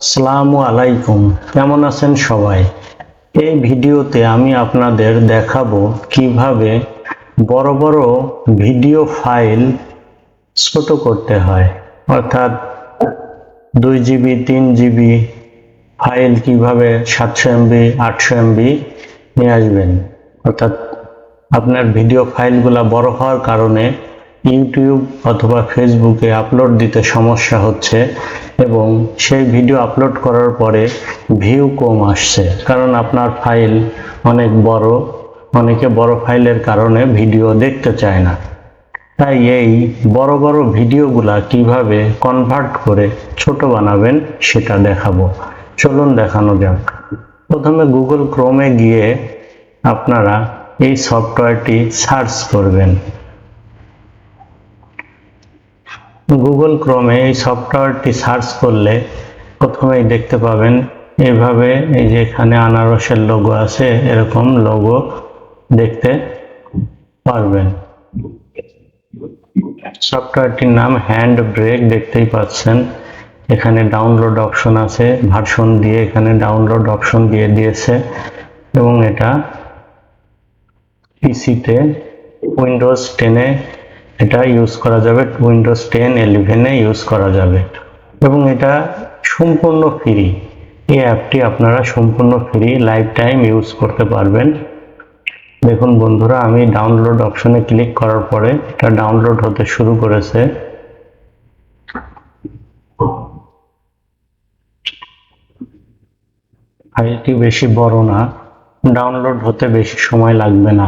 আসসালামু আলাইকুম। কেমন আছেন সবাই? এই ভিডিওতে আমি আপনাদের দেখাবো কিভাবে বড় বড় ভিডিও ফাইল ছোট করতে হয়, অর্থাৎ 2 GB 3 GB ফাইল কিভাবে 700 MB 800 MB নিয়ে আসবেন। অর্থাৎ আপনার ভিডিও ফাইলগুলা বড় হওয়ার কারণে ইউটিউব অথবা ফেসবুকে আপলোড দিতে সমস্যা হচ্ছে এবং সেই ভিডিও আপলোড করার পরে ভিউ কম আসছে, কারণ আপনার ফাইল অনেক বড়। অনেকে বড় ফাইলের কারণে ভিডিও দেখতে চায় না। তাই এই বড় বড় ভিডিওগুলা কিভাবে কনভার্ট করে ছোট বানাবেন সেটা দেখাবো। চলুন দেখানো যাক। প্রথমে গুগল ক্রোমে গিয়ে আপনারা এই সফটওয়্যারটি সার্চ করবেন। গুগল ক্রোমে এই সফটওয়্যারটি সার্চ করলে প্রথমেই দেখতে পাবেন এইভাবে, এই যে এখানে আনারসের লোগো আছে, এরকম লোগো দেখতে পারবেন। সফটওয়্যারটির নাম হ্যান্ড ব্রেক, দেখতেই পাচ্ছেন। এখানে ডাউনলোড অপশন আছে, ভার্সন দিয়ে এখানে ডাউনলোড অপশন দিয়ে দিয়েছে এবং এটা পিসিতে উইন্ডোজ 10-এ এটা ইউজ করা যাবে, উইন্ডোজ 10 11-এ ইউজ করা যাবে এবং এটা সম্পূর্ণ ফ্রি। এই অ্যাপটি আপনারা সম্পূর্ণ ফ্রি লাইফ টাইম ইউজ করতে পারবেন। দেখুন বন্ধুরা, আমি ডাউনলোড অপশনে ক্লিক করার পরে এটা ডাউনলোড হতে শুরু করেছে। ফাইলটি বেশি বড় না, ডাউনলোড হতে বেশি সময় লাগবে না।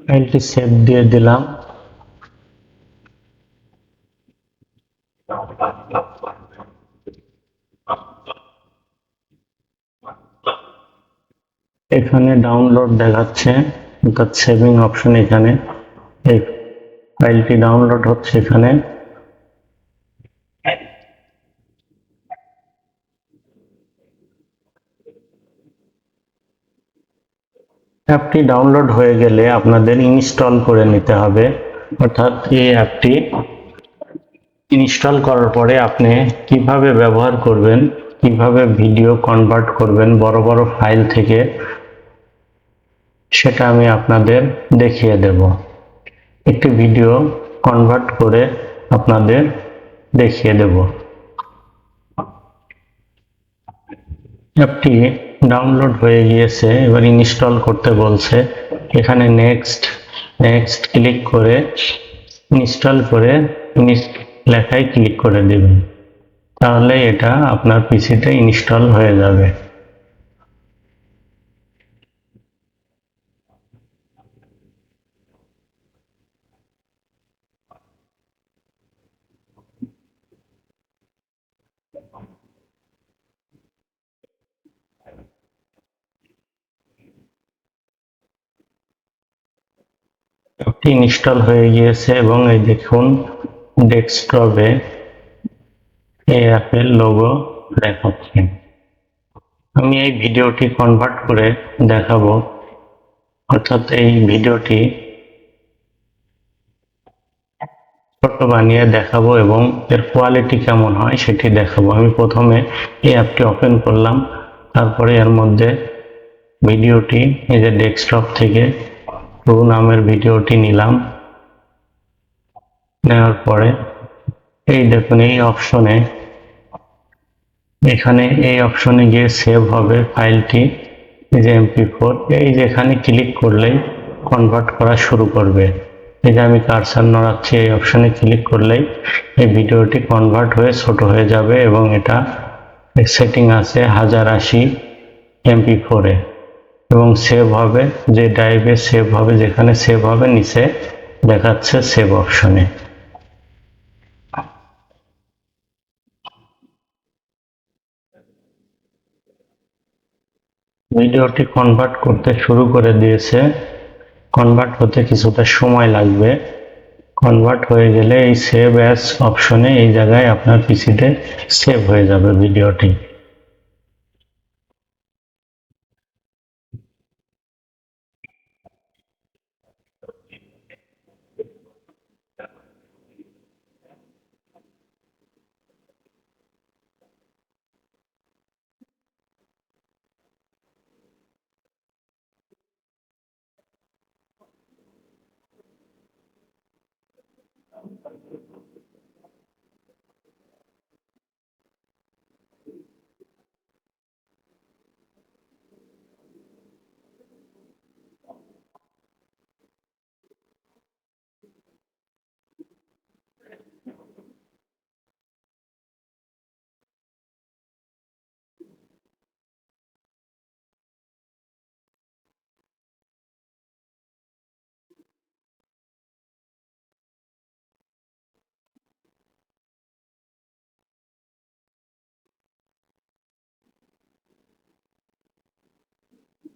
ফাইলটি সেভ দিয়ে দিলাম। এখানে ডাউনলোড দেখাচ্ছে, অর্থাৎ সেভিং অপশন। এখানে এই ফাইলটি ডাউনলোড হচ্ছে। এখানে অ্যাপটি ডাউনলোড হয়ে গেলে আপনাদের ইনস্টল করে নিতে হবে। অর্থাৎ এই অ্যাপটি ইনস্টল করার পরে আপনি কিভাবে ব্যবহার করবেন, কিভাবে ভিডিও কনভার্ট করবেন বড় বড় ফাইল থেকে, সেটা আমি আপনাদের দেখিয়ে দেব। একটি ভিডিও কনভার্ট করে আপনাদের দেখিয়ে দেব। অ্যাপটি ডাউনলোড হয়ে গিয়েছে, এবার ইনস্টল করতে বলছে। এখানে নেক্সট নেক্সট ক্লিক করে ইনস্টল করে লেখায় ক্লিক করে দেবেন, তাহলে এটা আপনার পিসিতে ইনস্টল হয়ে যাবে। অ্যাপটি ইনস্টল হয়ে গিয়েছে এবং এই দেখুন ডেস্কটপে এই অ্যাপের লোগো দেখাচ্ছে। আমি এই ভিডিওটি কনভার্ট করে দেখাবো, অর্থাৎ এই ভিডিওটি ছোট বানিয়ে দেখাবো এবং এর কোয়ালিটি কেমন হয় সেটি দেখাবো। আমি প্রথমে এই অ্যাপটি ওপেন করলাম, তারপরে এর মধ্যে ভিডিওটি এই যে ডেস্কটপ থেকে টু নামের ভিডিওটি নিলাম। নেওয়ার পরে এই দেখুন এই অপশনে, এখানে এই অপশনে গিয়ে সেভ হবে ফাইলটি, এই যে MP4। এই যেখানে ক্লিক করলেই কনভার্ট করা শুরু করবে। এই যে আমি কার্সার নড়াচ্ছি, এই অপশনে ক্লিক করলেই এই ভিডিওটি কনভার্ট হয়ে ছোট হয়ে যাবে এবং এটা সেটিং আছে 1080 MP4-এ এবং সেভ হবে যে ড্রাইভে সেভ হবে, যেখানে সেভ হবে নিচে দেখাচ্ছে সেভ অপশনে। ভিডিওটি কনভার্ট করতে শুরু করে দিয়েছে। কনভার্ট হতে কিছুটা সময় লাগবে। কনভার্ট হয়ে গেলে এই সেভ অ্যাজ অপশনে এই জায়গায় আপনার পিসিতে সেভ হয়ে যাবে ভিডিওটি।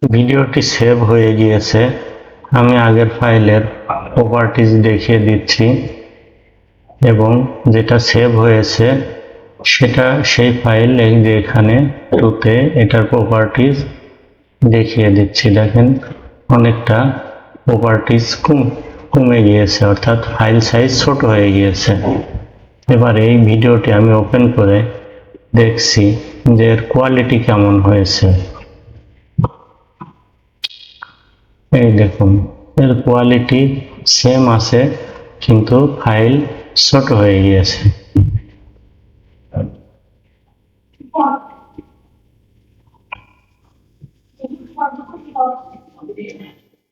ভিডিওটি সেভ হয়ে গিয়েছে। আমি আগের ফাইলের প্রপার্টিজ দেখিয়ে দিচ্ছি এবং যেটা সেভ হয়েছে সেটা সেই ফাইল এই যে এখানে টুতে এটার প্রপার্টিজ দেখিয়ে দিচ্ছি। দেখেন অনেকটা প্রপার্টিজ কমে গিয়েছে, অর্থাৎ ফাইল সাইজ ছোট হয়ে গিয়েছে। এবার এই ভিডিওটি আমি ওপেন করে দেখছি যে এর কোয়ালিটি কেমন হয়েছে। এই দেখুন এর কোয়ালিটি সেম আছে কিন্তু ফাইল ছোট হয়ে গিয়েছে।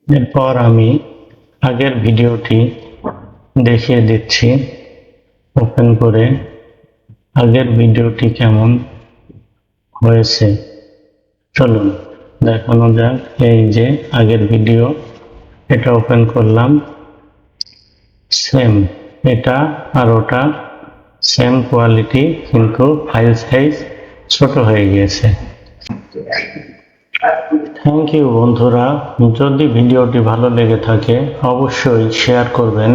এরপর আমি আগের ভিডিওটি দেখিয়ে দিচ্ছি ওপেন করে আগের ভিডিওটি কেমন হয়েছে। চলুন দেখানো যাক। এই যে আগের ভিডিও, এটা ওপেন করলাম, সেম এটা আর ওটা সেম কোয়ালিটি কিন্তু ফাইল সাইজ ছোট হয়ে গিয়েছে। থ্যাংক ইউ বন্ধুরা, যদি ভিডিওটি ভালো লেগে থাকে অবশ্যই শেয়ার করবেন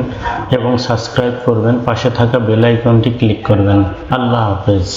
এবং সাবস্ক্রাইব করবেন, পাশে থাকা বেল আইকনটি ক্লিক করবেন। আল্লাহ হাফেজ।